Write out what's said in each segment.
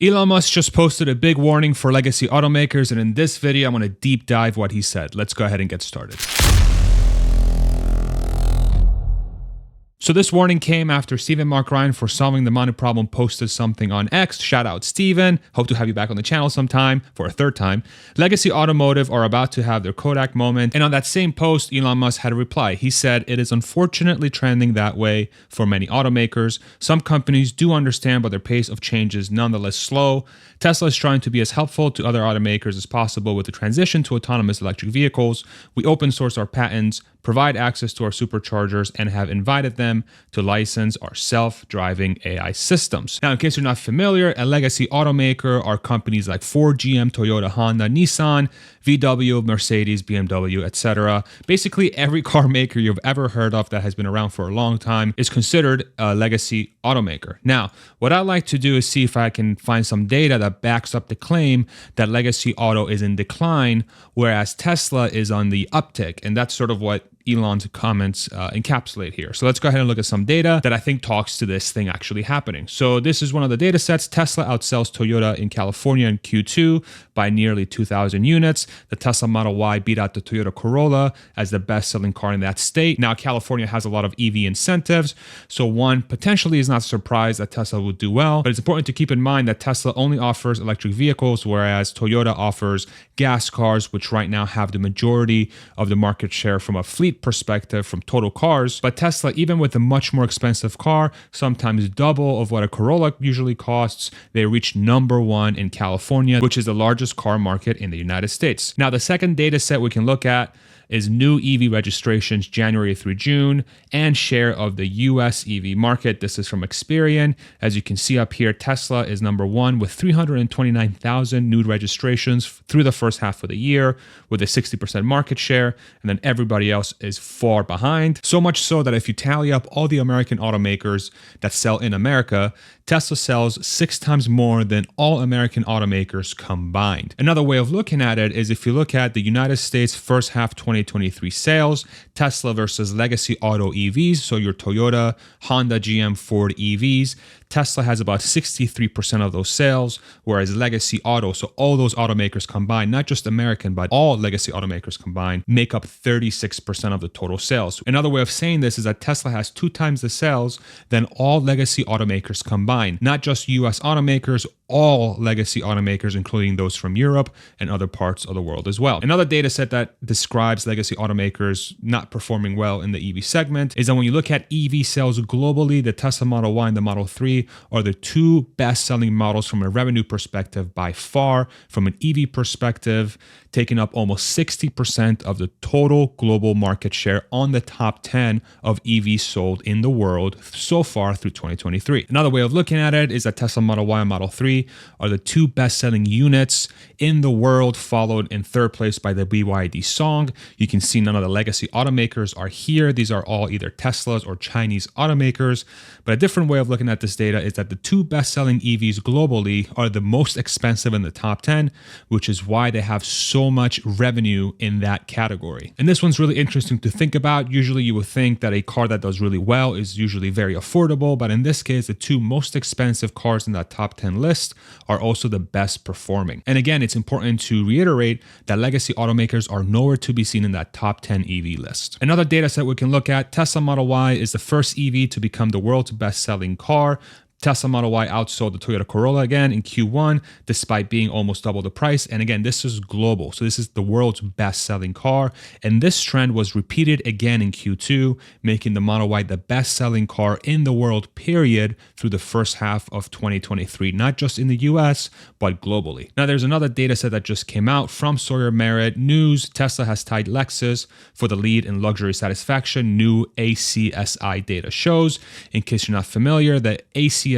Elon Musk just posted a big warning for legacy automakers, and in this video, I'm going to deep dive what he said. Let's go ahead and get started. So this warning came after Stephen Mark Ryan for solving the money problem posted something on X. Shout out Stephen. Hope to have you back on the channel sometime for a third time. Legacy Automotive are about to have their Kodak moment. And on that same post, Elon Musk had a reply. He said, "It is unfortunately trending that way for many automakers. Some companies do understand, but their pace of change is nonetheless slow. Tesla is trying to be as helpful to other automakers as possible with the transition to autonomous electric vehicles. We open source our patents, provide access to our superchargers, and have invited them to license our self-driving AI systems." Now, in case you're not familiar, a legacy automaker are companies like Ford, GM, Toyota, Honda, Nissan, VW, Mercedes, BMW, etc. Basically, every car maker you've ever heard of that has been around for a long time is considered a legacy automaker. Now, what I'd like to do is see if I can find some data that backs up the claim that legacy auto is in decline, whereas Tesla is on the uptick. And that's sort of what Elon's comments encapsulate here. So let's go ahead and look at some data that I think talks to this thing actually happening. So this is one of the data sets. Tesla outsells Toyota in California in Q2 by nearly 2,000 units. The Tesla Model Y beat out the Toyota Corolla as the best-selling car in that state. Now, California has a lot of EV incentives, so one potentially is not surprised that Tesla would do well, but it's important to keep in mind that Tesla only offers electric vehicles, whereas Toyota offers gas cars, which right now have the majority of the market share from a fleet perspective from total cars. But Tesla, even with a much more expensive car, sometimes double of what a Corolla usually costs, they reach #1 in California, which is the largest car market in the United States. Now, the second data set we can look at is new EV registrations January through June and share of the US EV market. This is from Experian. As you can see up here, Tesla is #1 with 329,000 new registrations through the first half of the year with a 60% market share, and then everybody else is far behind. So much so that if you tally up all the American automakers that sell in America, Tesla sells 6 times more than all American automakers combined. Another way of looking at it is if you look at the United States first half 2023 sales, Tesla versus legacy auto EVs, so your Toyota, Honda, GM, Ford EVs, Tesla has about 63% of those sales, whereas legacy auto, so all those automakers combined, not just American, but all legacy automakers combined, make up 36% of the total sales. Another way of saying this is that Tesla has 2 times the sales than all legacy automakers combined, not just US automakers, all legacy automakers, including those from Europe and other parts of the world as well. Another data set that describes legacy automakers not performing well in the EV segment is that when you look at EV sales globally, the Tesla Model Y and the Model 3 are the 2 best-selling models from a revenue perspective by far. From an EV perspective, taking up almost 60% of the total global market share on the top 10 of EVs sold in the world so far through 2023. Another way of looking at it is that Tesla Model Y and Model 3 are the 2 best-selling units in the world, followed in third place by the BYD Song. You can see none of the legacy automakers are here. These are all either Teslas or Chinese automakers. But a different way of looking at this data is that the 2 best-selling EVs globally are the most expensive in the top 10, which is why they have so much revenue in that category. And this one's really interesting to think about. Usually you would think that a car that does really well is usually very affordable, but in this case, the 2 most expensive cars in that top 10 list are also the best performing. And again, it's important to reiterate that legacy automakers are nowhere to be seen in that top 10 EV list. Another data set we can look at, Tesla Model Y is the first EV to become the world's best-selling car. Tesla Model Y outsold the Toyota Corolla again in Q1, despite being almost double the price. And again, this is global. So this is the world's best-selling car. And this trend was repeated again in Q2, making the Model Y the best-selling car in the world, period, through the first half of 2023, not just in the US, but globally. Now, there's another data set that just came out from Sawyer Merritt News. Tesla has tied Lexus for the lead in luxury satisfaction, new ACSI data shows. In case you're not familiar, the ACSI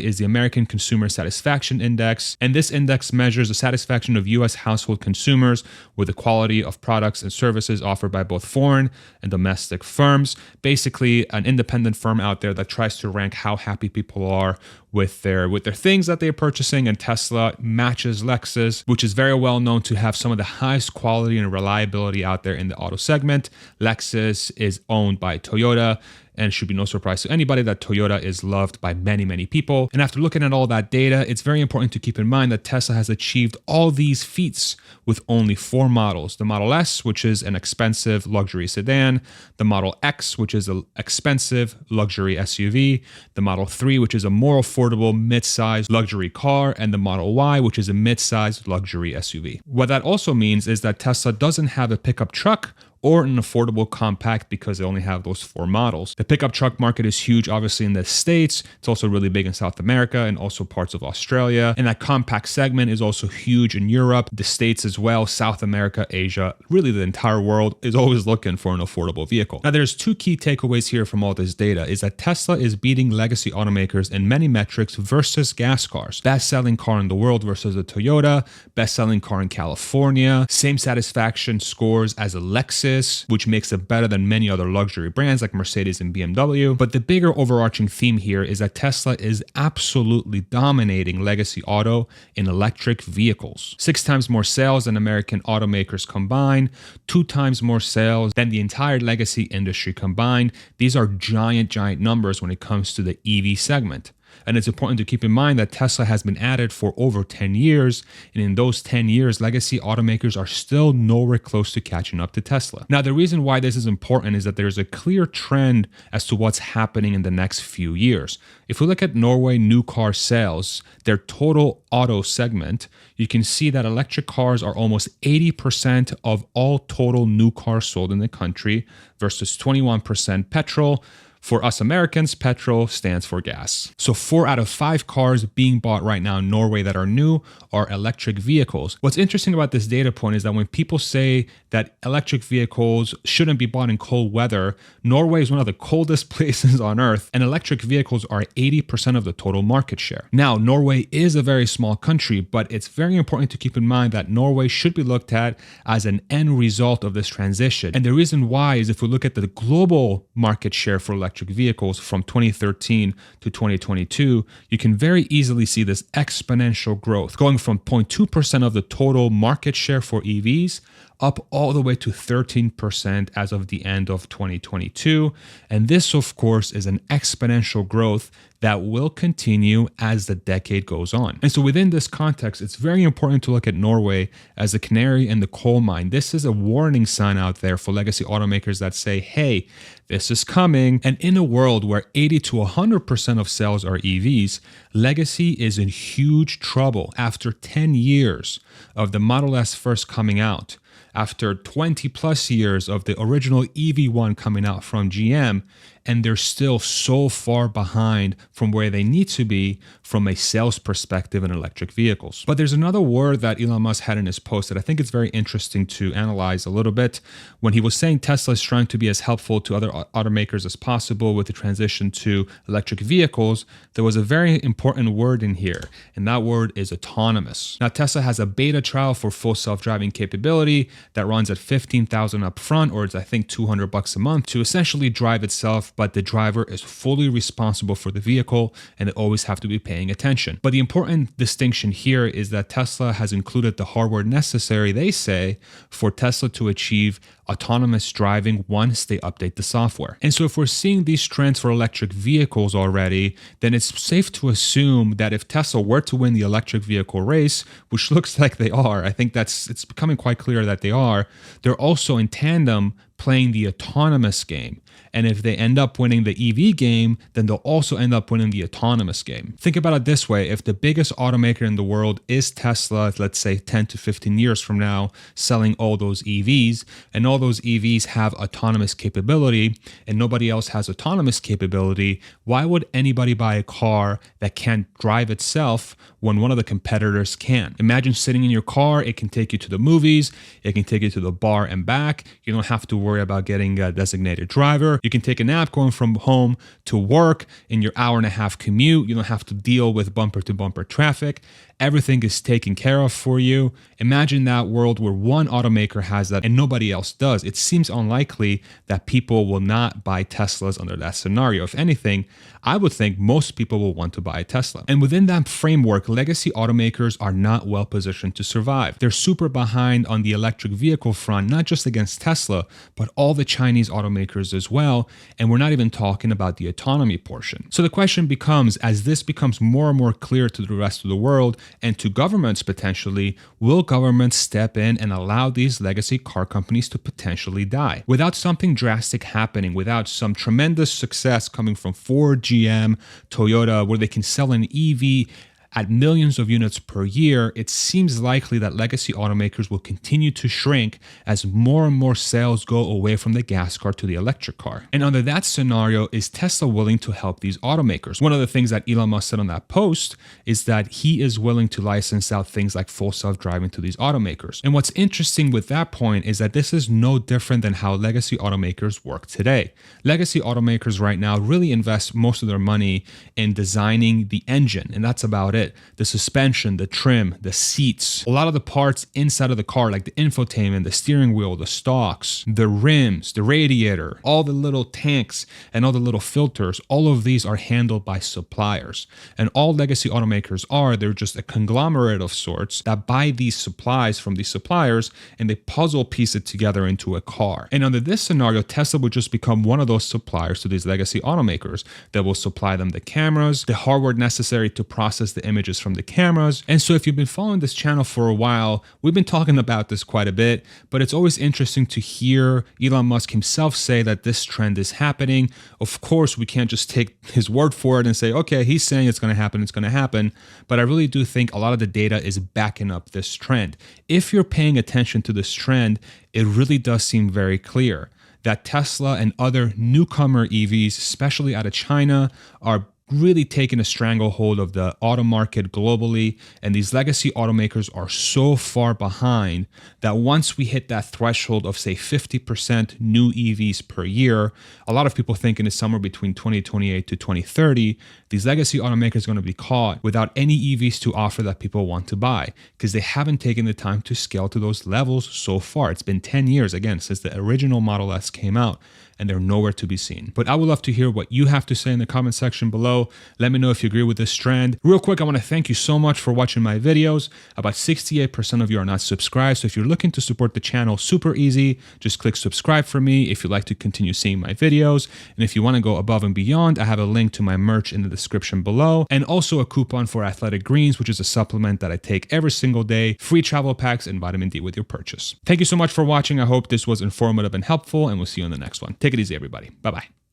is the American Consumer Satisfaction Index, and this index measures the satisfaction of U.S. household consumers with the quality of products and services offered by both foreign and domestic firms. Basically, an independent firm out there that tries to rank how happy people are with their things that they're purchasing, and Tesla matches Lexus, which is very well known to have some of the highest quality and reliability out there in the auto segment. Lexus is owned by Toyota, and it should be no surprise to anybody that Toyota is loved by many, many people. And after looking at all that data, it's very important to keep in mind that Tesla has achieved all these feats with only 4 models. The Model S, which is an expensive luxury sedan, the Model X, which is an expensive luxury SUV, the Model 3, which is a more affordable mid-sized luxury car, and the Model Y, which is a mid-sized luxury SUV. What that also means is that Tesla doesn't have a pickup truck or an affordable compact because they only have those 4 models. The pickup truck market is huge, obviously, in the States. It's also really big in South America and also parts of Australia. And that compact segment is also huge in Europe, the States as well, South America, Asia. Really, the entire world is always looking for an affordable vehicle. Now, there's 2 key takeaways here from all this data is that Tesla is beating legacy automakers in many metrics versus gas cars. Best-selling car in the world versus a Toyota, best-selling car in California, same satisfaction scores as a Lexus, which makes it better than many other luxury brands like Mercedes and BMW. But the bigger overarching theme here is that Tesla is absolutely dominating legacy auto in electric vehicles. 6 times more sales than American automakers combined, 2 times more sales than the entire legacy industry combined. These are giant numbers when it comes to the EV segment. And it's important to keep in mind that Tesla has been at it for over 10 years. And in those 10 years, legacy automakers are still nowhere close to catching up to Tesla. Now, the reason why this is important is that there's a clear trend as to what's happening in the next few years. If we look at Norway new car sales, their total auto segment, you can see that electric cars are almost 80% of all total new cars sold in the country versus 21% petrol. For us Americans, petrol stands for gas. So 4 out of 5 cars being bought right now in Norway that are new are electric vehicles. What's interesting about this data point is that when people say that electric vehicles shouldn't be bought in cold weather, Norway is one of the coldest places on earth, and electric vehicles are 80% of the total market share. Now, Norway is a very small country, but it's very important to keep in mind that Norway should be looked at as an end result of this transition. And the reason why is if we look at the global market share for electric vehicles from 2013 to 2022, you can very easily see this exponential growth going from 0.2% of the total market share for EVs up all the way to 13% as of the end of 2022. And this, of course, is an exponential growth that will continue as the decade goes on. And so within this context, it's very important to look at Norway as a canary in the coal mine. This is a warning sign out there for legacy automakers that say, hey, this is coming. And in a world where 80 to 100% of sales are EVs, legacy is in huge trouble after 10 years of the Model S first coming out. After 20 plus years of the original EV1 coming out from GM, and they're still so far behind from where they need to be from a sales perspective in electric vehicles. But there's another word that Elon Musk had in his post that I think it's very interesting to analyze a little bit. When he was saying Tesla is trying to be as helpful to other automakers as possible with the transition to electric vehicles, there was a very important word in here, and that word is autonomous. Now, Tesla has a beta trial for full self-driving capability that runs at $15,000 up front, or it's I think $200 a month to essentially drive itself, but the driver is fully responsible for the vehicle and they always have to be paying attention. But the important distinction here is that Tesla has included the hardware necessary, they say, for Tesla to achieve autonomous driving once they update the software. And so if we're seeing these trends for electric vehicles already, then it's safe to assume that if Tesla were to win the electric vehicle race, which looks like they are, I think it's becoming quite clear that they are, they're also in tandem playing the autonomous game. And if they end up winning the EV game, then they'll also end up winning the autonomous game. Think about it this way. If the biggest automaker in the world is Tesla, let's say 10 to 15 years from now, selling all those EVs, and all those EVs have autonomous capability, and nobody else has autonomous capability, why would anybody buy a car that can't drive itself when one of the competitors can. Imagine sitting in your car, it can take you to the movies, it can take you to the bar and back. You don't have to worry about getting a designated driver. You can take a nap going from home to work in your hour-and-a-half commute. You don't have to deal with bumper-to-bumper traffic. Everything is taken care of for you. Imagine that world where one automaker has that and nobody else does. It seems unlikely that people will not buy Teslas under that scenario. If anything, I would think most people will want to buy a Tesla. And within that framework, legacy automakers are not well positioned to survive. They're super behind on the electric vehicle front, not just against Tesla, but all the Chinese automakers as well. And we're not even talking about the autonomy portion. So the question becomes, as this becomes more and more clear to the rest of the world and to governments potentially, will governments step in and allow these legacy car companies to potentially die? Without something drastic happening, without some tremendous success coming from Ford, GM, Toyota, where they can sell an EV at millions of units per year, it seems likely that legacy automakers will continue to shrink as more and more sales go away from the gas car to the electric car. And under that scenario, is Tesla willing to help these automakers? One of the things that Elon Musk said on that post is that he is willing to license out things like full self-driving to these automakers. And what's interesting with that point is that this is no different than how legacy automakers work today. Legacy automakers right now really invest most of their money in designing the engine, and that's about it. The suspension, the trim, the seats, a lot of the parts inside of the car, like the infotainment, the steering wheel, the stalks, the rims, the radiator, all the little tanks and all the little filters, all of these are handled by suppliers. And all legacy automakers they're just a conglomerate of sorts that buy these supplies from these suppliers and they puzzle piece it together into a car. And under this scenario, Tesla would just become one of those suppliers to these legacy automakers that will supply them the cameras, the hardware necessary to process the images from the cameras. And so if you've been following this channel for a while, we've been talking about this quite a bit, but it's always interesting to hear Elon Musk himself say that this trend is happening. Of course, we can't just take his word for it and say, okay, he's saying it's going to happen, it's going to happen. But I really do think a lot of the data is backing up this trend. If you're paying attention to this trend, it really does seem very clear that Tesla and other newcomer EVs, especially out of China, are really taking a stranglehold of the auto market globally. And these legacy automakers are so far behind that once we hit that threshold of, say, 50% new EVs per year, a lot of people thinking it's somewhere between 2028 to 2030, these legacy automakers are going to be caught without any EVs to offer that people want to buy because they haven't taken the time to scale to those levels so far. It's been 10 years, again, since the original Model S came out, and they're nowhere to be seen. But I would love to hear what you have to say in the comment section below. Let me know if you agree with this trend. Real quick, I want to thank you so much for watching my videos. About 68% of you are not subscribed. So if you're looking to support the channel, super easy. Just click subscribe for me if you'd like to continue seeing my videos. And if you want to go above and beyond, I have a link to my merch in the description below, and also a coupon for Athletic Greens, which is a supplement that I take every single day, free travel packs and vitamin D with your purchase. Thank you so much for watching. I hope this was informative and helpful, and we'll see you in the next one. Take it easy, everybody. Bye-bye.